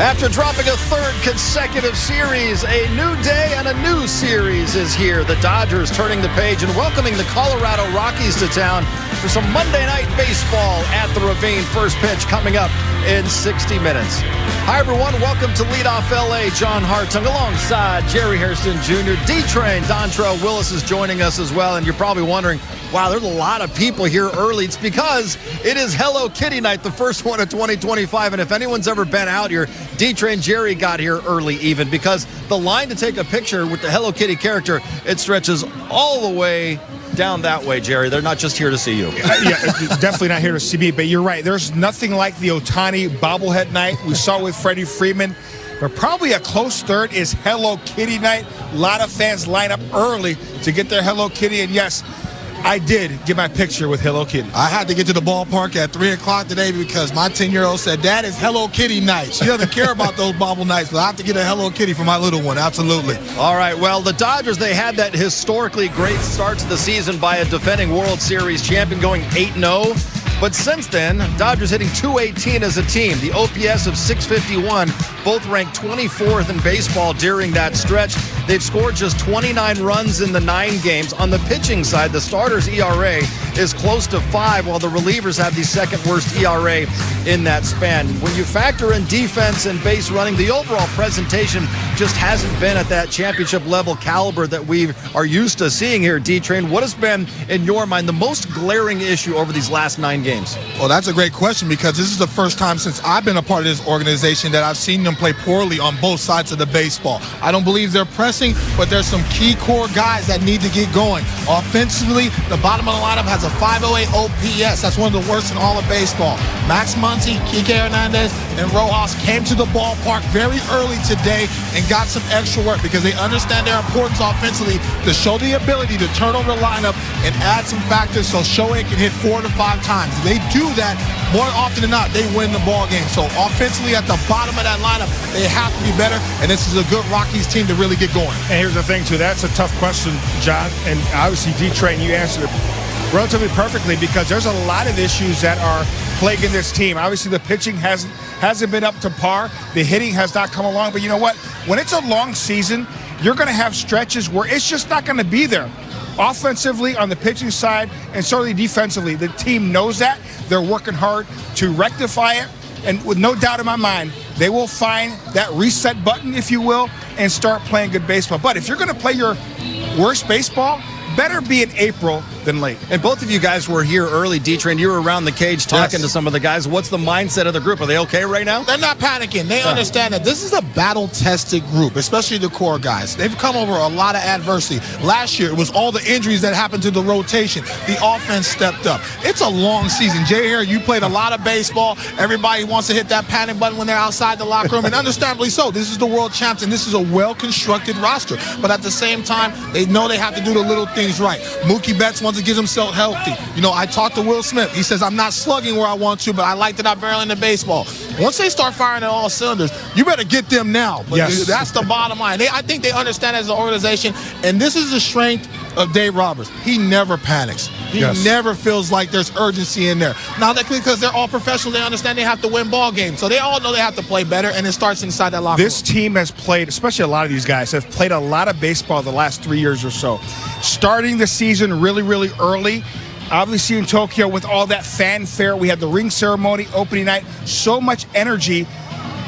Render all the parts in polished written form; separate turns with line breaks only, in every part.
After dropping a third consecutive series, a new day and a new series is here. The Dodgers turning the page and welcoming the Colorado Rockies to town for some Monday Night Baseball at the Ravine. First pitch coming up in 60 minutes. Hi, everyone. Welcome to Leadoff LA. John Hartung alongside Jerry Hairston Jr. D-Train Dontrell Willis is joining us as well. And you're probably wondering, wow, there's a lot of people here early. It's because it is Hello Kitty night, the first one of 2025. And if anyone's ever been out here, D-Train Jerry got here early even, because the line to take a picture with the Hello Kitty character, it stretches all the way down that way, Jerry. They're not just here to see you.
Yeah, definitely not here to see me, but you're right. There's nothing like the Ohtani bobblehead night we saw with Freddie Freeman. But probably a close third is Hello Kitty night. A lot of fans line up early to get their Hello Kitty, and yes, I did get my picture with Hello Kitty.
I had to get to the ballpark at 3 o'clock today because my 10-year-old said, Dad, it's Hello Kitty night. She doesn't care about those bobble nights, but I have to get a Hello Kitty for my little one. Absolutely.
All right, well, the Dodgers, they had that historically great start to the season by a defending World Series champion going 8-0. But since then, Dodgers hitting .218 as a team. The OPS of .651, both ranked 24th in baseball during that stretch. They've scored just 29 runs in the 9 games. On the pitching side, the starters' ERA is close to 5, while the relievers have the second worst ERA in that span. When you factor in defense and base running, the overall presentation just hasn't been at that championship level caliber that we are used to seeing here. D-Train, what has been, in your mind, the most glaring issue over these last 9 games?
Well, that's a great question, because this is the first time since I've been a part of this organization that I've seen them play poorly on both sides of the baseball. I don't believe they're pressing, but there's some key core guys that need to get going. Offensively, the bottom of the lineup has a 508 OPS. That's one of the worst in all of baseball. Max Muncy, Kike Hernandez, and Rojas came to the ballpark very early today and got some extra work because they understand their importance offensively to show the ability to turn over the lineup and add some factors so Shohei can hit 4 to 5 times. If they do that, more often than not, they win the ball game. So offensively at the bottom of that lineup, they have to be better, and this is a good Rockies team to really get going.
And here's the thing, too. That's a tough question, John. And obviously, D-Train, you answered it relatively perfectly, because there's a lot of issues that are plaguing this team. Obviously, the pitching hasn't been up to par. The hitting has not come along. But you know what? When it's a long season, you're going to have stretches where it's just not going to be there. Offensively, on the pitching side, and certainly defensively, the team knows that. They're working hard to rectify it. And with no doubt in my mind, they will find that reset button, if you will, and start playing good baseball. But if you're going to play your worst baseball, better be in April than late.
And both of you guys were here early, D-Train. You were around the cage talking to some of the guys. What's the mindset of the group? Are they okay right now?
They're not panicking. They understand that this is a battle-tested group, especially the core guys. They've come over a lot of adversity. Last year, it was all the injuries that happened to the rotation. The offense stepped up. It's a long season. Jay Harris, you played a lot of baseball. Everybody wants to hit that panic button when they're outside the locker room, and understandably so. This is the world champs, and this is a well-constructed roster. But at the same time, they know they have to do the little things right. Mookie Betts wants to get himself healthy. You know, I talked to Will Smith. He says, I'm not slugging where I want to, but I like that I'm barreling the baseball. Once they start firing at all cylinders, you better get them now. But that's the bottom line. I think they understand as an organization, and this is the strength of Dave Roberts. He never panics. He never feels like there's urgency in there. Now, because they're all professionals, they understand they have to win ball games. So they all know they have to play better, and it starts inside that locker room.
This team has played, especially a lot of these guys, have played a lot of baseball the last 3 years or so. Starting the season really, really early. Obviously in Tokyo with all that fanfare. We had the ring ceremony, opening night. So much energy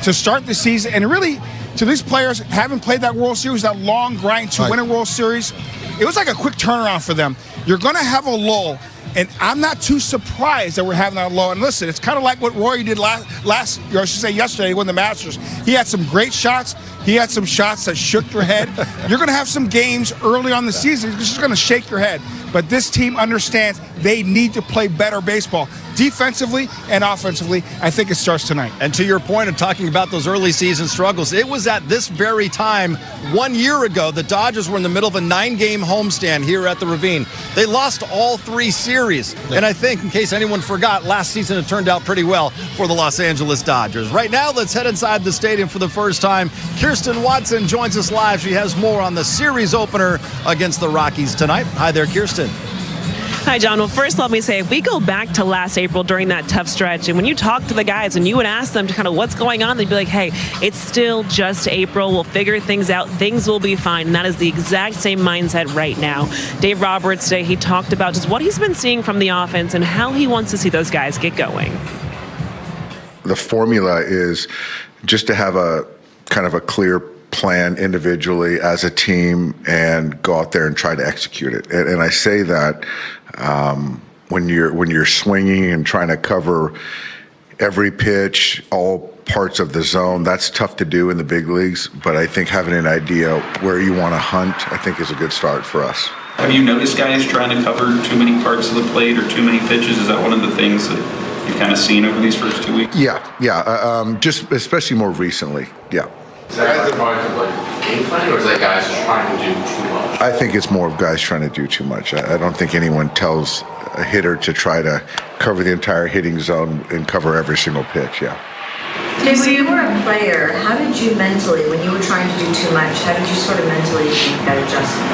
to start the season. And really, to these players, haven't played that World Series, that long grind to win a World Series, it was like a quick turnaround for them. You're going to have a lull, and I'm not too surprised that we're having that lull. And listen, it's kind of like what Rory did yesterday, he won the Masters. He had some great shots. He had some shots that shook your head. You're going to have some games early on the season. It's just going to shake your head. But this team understands they need to play better baseball. Defensively and offensively, I think it starts tonight.
And to your point of talking about those early season struggles, it was at this very time 1 year ago the Dodgers were in the middle of a 9-game homestand here at the Ravine. They lost all 3 series. And I think, in case anyone forgot, last season it turned out pretty well for the Los Angeles Dodgers. Right now, let's head inside the stadium for the first time. Kirsten Watson joins us live. She has more on the series opener against the Rockies tonight. Hi there, Kirsten.
Hi, John. Well, first, let me say, if we go back to last April during that tough stretch, and when you talk to the guys and you would ask them to kind of what's going on, they'd be like, hey, it's still just April. We'll figure things out. Things will be fine. And that is the exact same mindset right now. Dave Roberts today, he talked about just what he's been seeing from the offense and how he wants to see those guys get going.
The formula is just to have a kind of a clear plan individually as a team and go out there and try to execute it. And I say that when you're swinging and trying to cover every pitch, all parts of the zone, that's tough to do in the big leagues. But I think having an idea where you want to hunt, I think is a good start for us.
Have you noticed guys trying to cover too many parts of the plate or too many pitches? Is that one of the things that you've kind of seen over these first 2 weeks?
Yeah. Just especially more recently. Yeah.
Is that guys part of like game planning, or is that guys just trying to do too much?
I think it's more of guys trying to do too much. I don't think anyone tells a hitter to try to cover the entire hitting zone and cover every single pitch. Yeah.
When you were a player, how did you mentally, when you were trying to do too much, how did you sort of mentally make that adjustment?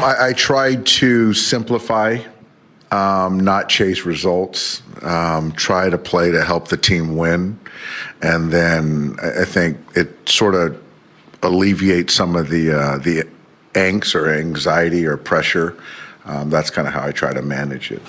I tried to simplify, not chase results, try to play to help the team win. And then I think it sort of alleviates some of the angst or anxiety or pressure. That's kind of how I try to manage it.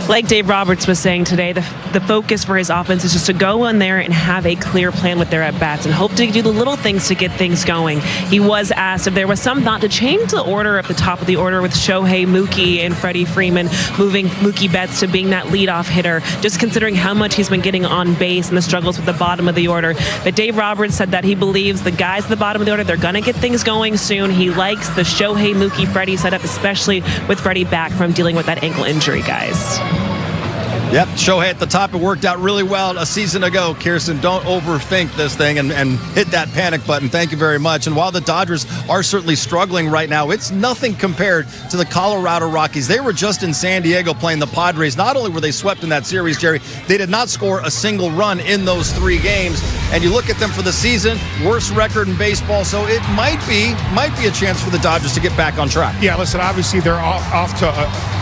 Like Dave Roberts was saying today, the focus for his offense is just to go in there and have a clear plan with their at-bats and hope to do the little things to get things going. He was asked if there was some thought to change the order at the top of the order with Shohei, Mookie, and Freddie Freeman, moving Mookie Betts to being that leadoff hitter, just considering how much he's been getting on base and the struggles with the bottom of the order. But Dave Roberts said that he believes the guys at the bottom of the order, they're going to get things going soon. He likes the Shohei, Mookie, Freddie setup, especially with Freddie back from dealing with that ankle injury, guys.
Yep, Shohei at the top. It worked out really well a season ago. Kirsten, don't overthink this thing and hit that panic button. Thank you very much. And while the Dodgers are certainly struggling right now, it's nothing compared to the Colorado Rockies. They were just in San Diego playing the Padres. Not only were they swept in that series, Jerry, they did not score a single run in those 3 games. And you look at them for the season, worst record in baseball. So it might be a chance for the Dodgers to get back on track.
Yeah, listen, obviously they're off to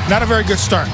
not a very good start.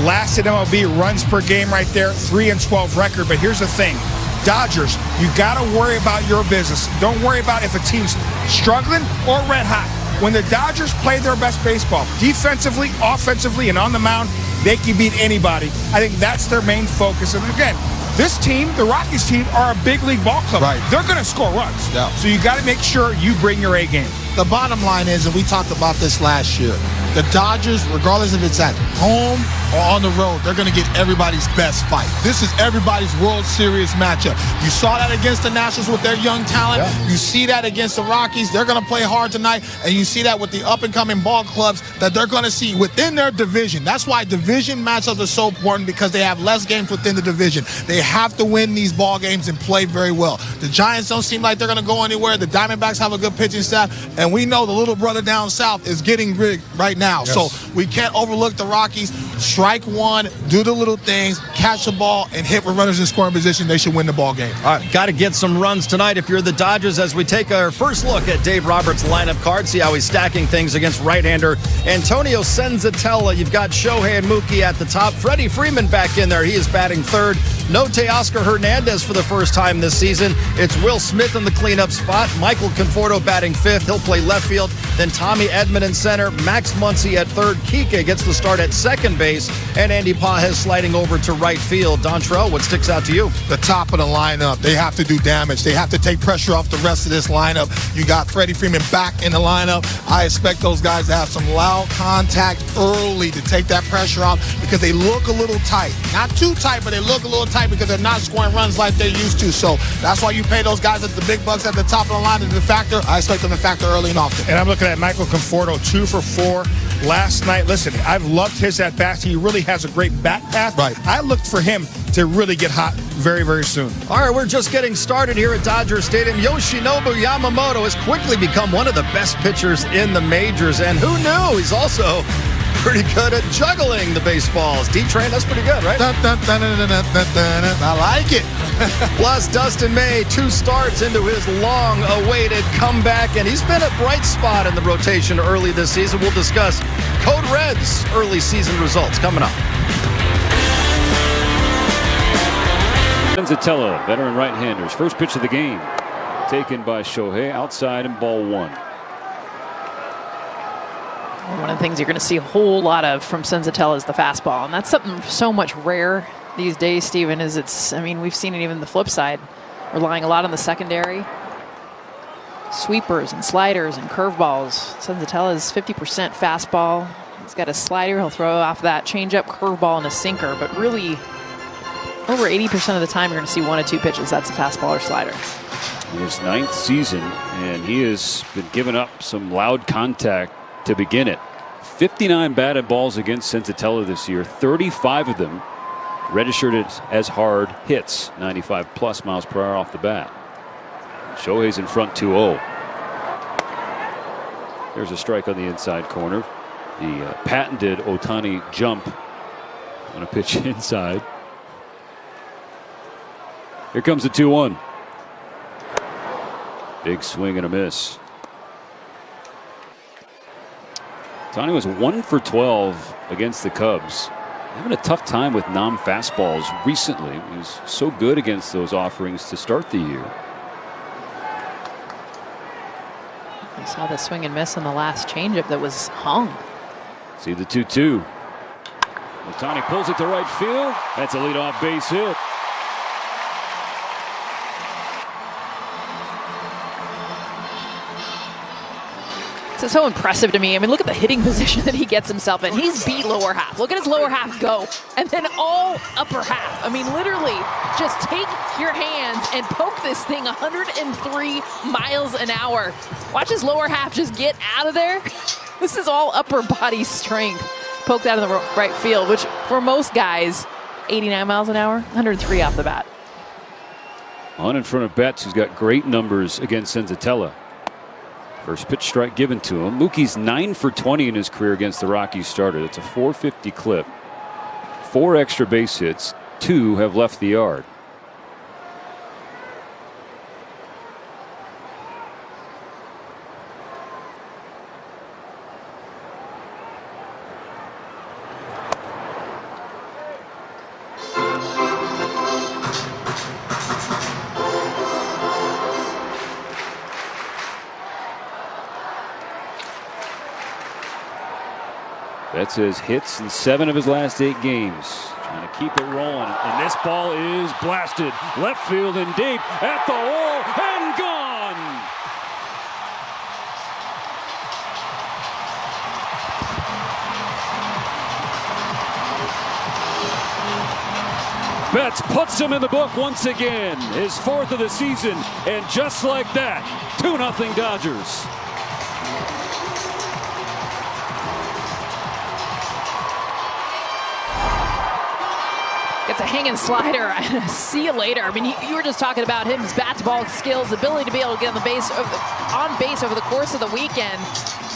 Last in MLB runs per game right there, 3-12 record. But here's the thing, Dodgers, you got to worry about your business. Don't worry about if a team's struggling or red hot. When the Dodgers play their best baseball, defensively, offensively, and on the mound, they can beat anybody. I think that's their main focus. And again, this team, the Rockies team, are a big league ball club.
Right.
They're going to score runs.
Yeah.
So you got to make sure you bring your A game.
The bottom line is, and we talked about this last year, the Dodgers, regardless if it's at home or on the road, they're going to get everybody's best fight. This is everybody's World Series matchup. You saw that against the Nationals with their young talent. Yeah. You see that against the Rockies. They're going to play hard tonight. And you see that with the up-and-coming ball clubs that they're going to see within their division. That's why division matchups are so important, because they have less games within the division. They have to win these ball games and play very well. The Giants don't seem like they're going to go anywhere. The Diamondbacks have a good pitching staff. And we know the little brother down south is getting rigged right now. Yes. So we can't overlook the Rockies. Strike one, do the little things, catch the ball, and hit with runners in scoring position. They should win the ball game.
All right, got to get some runs tonight if you're the Dodgers, as we take our first look at Dave Roberts' lineup card, see how he's stacking things against right-hander Antonio Senzatella. You've got Shohei and Mookie at the top. Freddie Freeman back in there. He is batting third. No Teoscar Hernandez for the first time this season. It's Will Smith in the cleanup spot. Michael Conforto batting fifth. He'll play left field. Then Tommy Edman in center. Max Muncy at third. Kike gets the start at second base. And Andy Pages sliding over to right field. Dontrell, what sticks out to you?
The top of the lineup. They have to do damage. They have to take pressure off the rest of this lineup. You got Freddie Freeman back in the lineup. I expect those guys to have some loud contact early to take that pressure off, because they look a little tight. Not too tight, but they look a little tight because they're not scoring runs like they used to. So that's why you pay those guys at the big bucks at the top of the line to factor. I expect them to factor early and often.
And I'm looking at Michael Conforto, 2 for 4 last night. Listen, I've loved his at-bats. He really has a great bat path.
Right.
I looked for him to really get hot very, very soon.
All right, we're just getting started here at Dodger Stadium. Yoshinobu Yamamoto has quickly become one of the best pitchers in the majors. And who knew? He's also pretty good at juggling the baseballs. D-Train, that's pretty good, right?
I like it.
Plus, Dustin May, 2 starts into his long-awaited comeback, and he's been a bright spot in the rotation early this season. We'll discuss Code Red's early season results coming up.
Senzatella, veteran right-handers. First pitch of the game. Taken by Shohei, outside and ball 1.
One of the things you're going to see a whole lot of from Senzatella is the fastball. And that's something so much rare these days, Steven, we've seen it even the flip side, relying a lot on the secondary. Sweepers and sliders and curveballs. Senzatella is 50% fastball. He's got a slider. He'll throw off that changeup, curveball, and a sinker. But really, over 80% of the time, you're going to see 1 of 2 pitches. That's a fastball or slider.
In his 9th season, and he has been giving up some loud contact to begin it. 59 batted balls against Senzatella this year. 35 of them registered as hard hits. 95 plus miles per hour off the bat. Shohei's in front 2-0. There's a strike on the inside corner. The patented Ohtani jump on a pitch inside. Here comes the 2-1. Big swing and a miss. Ohtani was 1 for 12 against the Cubs. Having a tough time with non-fastballs recently. He was so good against those offerings to start the year.
I saw the swing and miss on the last changeup that was hung.
See the 2-2. Ohtani pulls it to right field. That's a leadoff base hit.
It's so impressive to me. Look at the hitting position that he gets himself in. He's beat lower half. Look at his lower half go. And then all upper half. Literally, just take your hands and poke this thing 103 miles an hour. Watch his lower half just get out of there. This is all upper body strength. Poked out of the right field, which for most guys, 89 miles an hour, 103 off the bat.
On in front of Betts, who's got great numbers against Senzatella. First pitch strike given to him. Mookie's 9 for 20 in his career against the Rockies starter. That's a .450 clip. 4 extra base hits. 2 have left the yard. Betts has hits in 7 of his last 8 games. Trying to keep it rolling. And this ball is blasted. Left field and deep. At the wall and gone. Betts puts him in the book once again. His 4th of the season. And just like that, 2-0 Dodgers.
Gets a hanging slider. See you later. You were just talking about his bat-to-ball skills, ability to be able to get on base over the course of the weekend.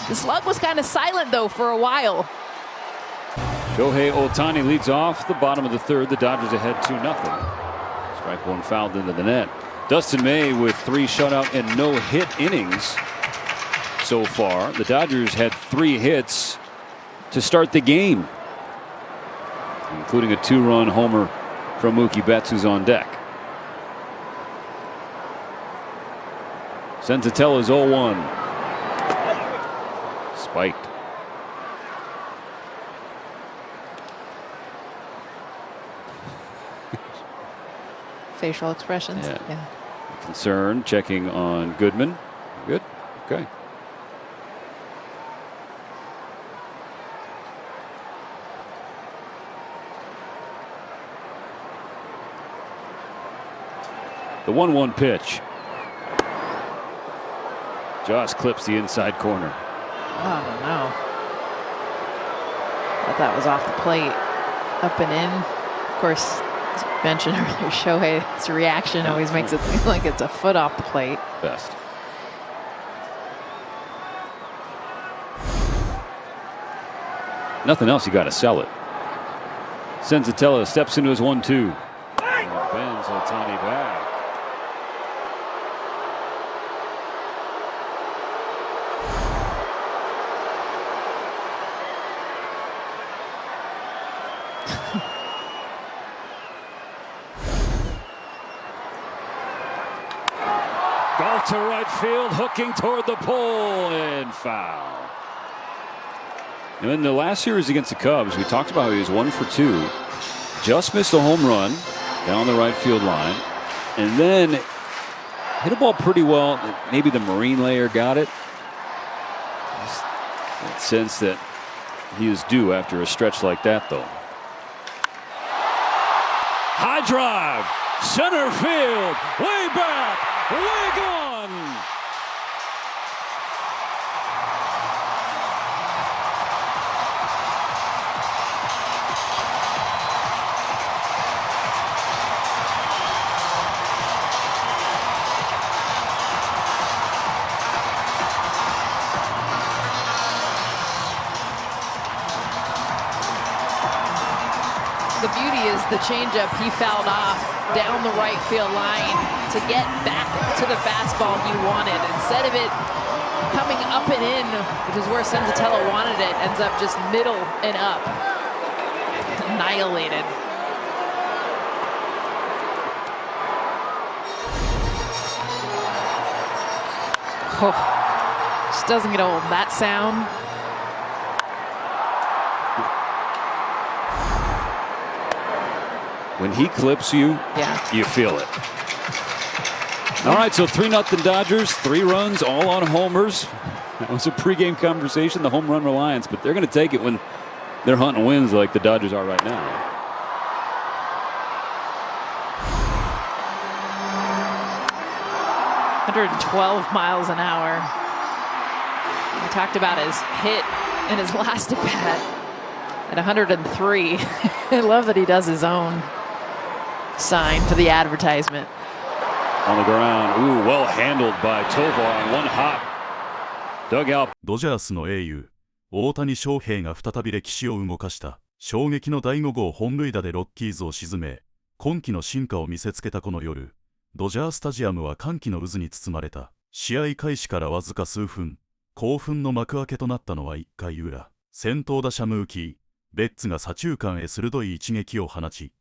The slug was kind of silent, though, for a while.
Shohei Ohtani leads off the bottom of the 3rd. The Dodgers ahead 2-0. Strike 1 fouled into the net. Dustin May with 3 shutout and no hit innings so far. The Dodgers had 3 hits to start the game, including a 2-run homer from Mookie Betts, who's on deck. Senzatella's 0-1. Spiked.
Facial expressions. Yeah.
Concern, checking on Goodman. Good. Okay. The 1-1 pitch. Joss clips the inside corner.
Oh, no. Thought that was off the plate. Up and in. Of course, as you mentioned earlier, Shohei's reaction always makes it seem like it's a foot off the plate.
Best. Nothing else, you got to sell it. Senzatella steps into his 1-2. Bends Ohtani back. Ball to right field, hooking toward the pole, and foul. And in the last series against the Cubs, we talked about how he was 1 for 2. Just missed a home run down the right field line. And then hit a ball pretty well. Maybe the marine layer got it. Just that sense that he is due after a stretch like that, though. High drive, center field, way back, way gone.
The beauty is the changeup he fouled off down the right field line to get back to the fastball he wanted. Instead of it coming up and in, which is where Senzatella wanted it, ends up just middle and up. Annihilated. Oh, just doesn't get old. That sound.
When he clips you, you feel it. All right, so 3-0 Dodgers, 3 runs, all on homers. That was a pregame conversation, the home run reliance, but they're going to take it when they're hunting wins like the Dodgers are right now.
$112 miles an hour. We talked about his hit in his last at bat at 103. I love that he does his own sign for the advertisement.
On the ground, ooh, well handled by Tovar on one hop. Dugout.
ドジャースの英雄、大谷翔平が再び歴史を動かした衝撃の第5号本塁打でロッキーズを沈め、今季の進化を見せつけたこの夜、ドジャースタジアムは歓喜の渦に包まれた。試合開始からわずか数分、興奮の幕開けとなったのは1回裏。先頭打者ムーキー、ベッツが左中間へ鋭い一撃を放ち、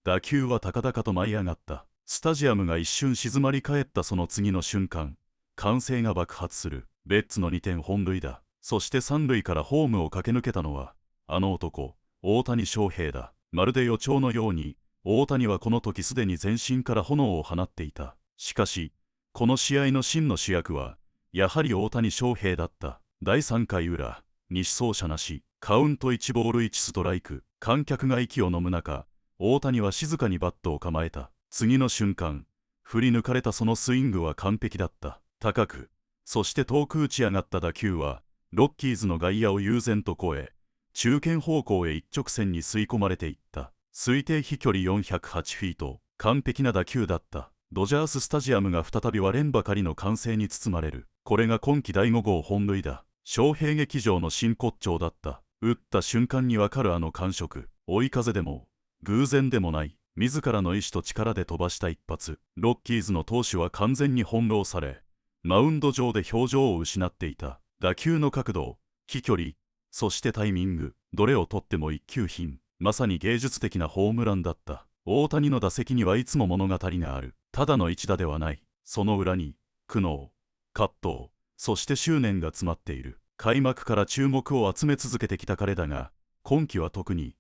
打球は高々と舞い上がった。スタジアムが一瞬静まり返ったその次の瞬間、歓声が爆発する。ベッツの2点本塁打。そして三塁からホームを駆け抜けたのは、あの男、大谷翔平だ。まるで予兆のように、大谷はこの時すでに全身から炎を放っていた。しかし、この試合の真の主役は、やはり大谷翔平だった。第3回裏、西走者なし、カウント1ボール1ストライク。観客が息を飲む中、大谷は静かにバットを構えた。次の瞬間、振り抜かれたそのスイングは完璧だった。高く、そして遠く打ち上がった打球は、ロッキーズの外野を悠然と越え、中堅方向へ一直線に吸い込まれていった。推定飛距離408フィート、完璧な打球だった。ドジャーススタジアムが再び割れんばかりの歓声に包まれる。これが今季第5号本塁打。翔平劇場の真骨頂だった。打った瞬間にわかるあの感触。追い風でも、偶然でもない。自らの意志と力で飛ばした一発。ロッキーズの投手は完全に翻弄され、マウンド上で表情を失っていた。打球の角度、飛距離、そしてタイミング、どれをとっても一級品。まさに芸術的なホームランだった。大谷の打席にはいつも物語がある。ただの一打ではない。その裏に、苦悩、葛藤、そして執念が詰まっている。開幕から注目を集め続けてきた彼だが、今季は特に、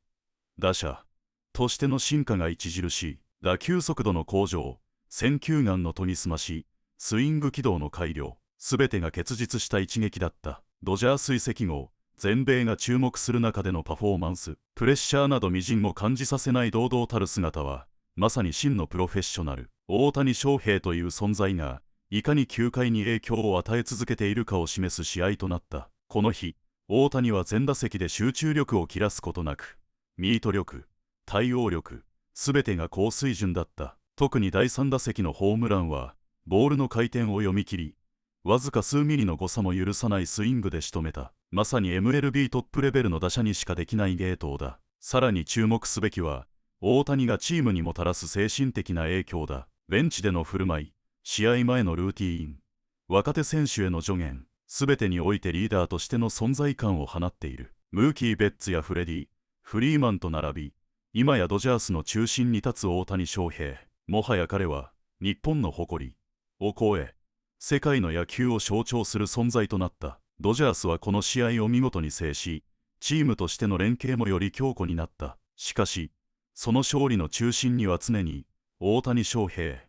打者としての進化が著しい。打球速度の向上、選球眼の研ぎ澄まし、スイング軌道の改良、すべてが結実した一撃だった。ドジャース移籍後、全米が注目する中でのパフォーマンス、プレッシャーなど微塵も感じさせない堂々たる姿は、まさに真のプロフェッショナル。大谷翔平という存在が、いかに球界に影響を与え続けているかを示す試合となった。この日、大谷は全打席で集中力を切らすことなく、ミート力、対応力、すべてが高水準だった。特に第3打席のホームランは、ボールの回転を読み切り、わずか数ミリの誤差も許さないスイングで仕留めた。まさに MLB トップレベルの打者にしかできない芸当だ。さらに注目すべきは、大谷がチームにもたらす精神的な影響だ。ベンチでの振る舞い、試合前のルーティーン、若手選手への助言、すべてにおいてリーダーとしての存在感を放っている。ムーキー・ベッツやフレディ・フリーマンと並び、今やドジャースの中心に立つ大谷翔平。もはや彼は、日本の誇りを超え、世界の野球を象徴する存在となった。ドジャースはこの試合を見事に制し、チームとしての連携もより強固になった。しかし、その勝利の中心には常に、大谷翔平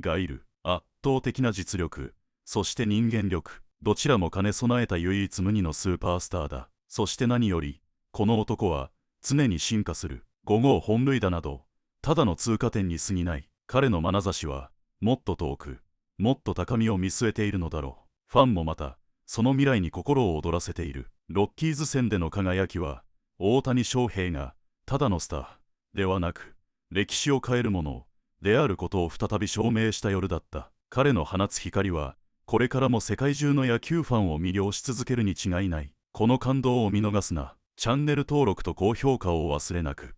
がいる。圧倒的な実力、そして人間力、どちらも兼ね備えた唯一無二のスーパースターだ。そして何より、この男は、常に進化する。5号本塁打など、ただの通過点に過ぎない。彼の眼差しは、もっと遠く、もっと高みを見据えているのだろう。ファンもまた、その未来に心を躍らせている。ロッキーズ戦での輝きは、大谷翔平が、ただのスターではなく、歴史を変えるものであることを再び証明した夜だった。彼の放つ光は、これからも世界中の野球ファンを魅了し続けるに違いない。この感動を見逃すな。チャンネル登録と高評価をお忘れなく。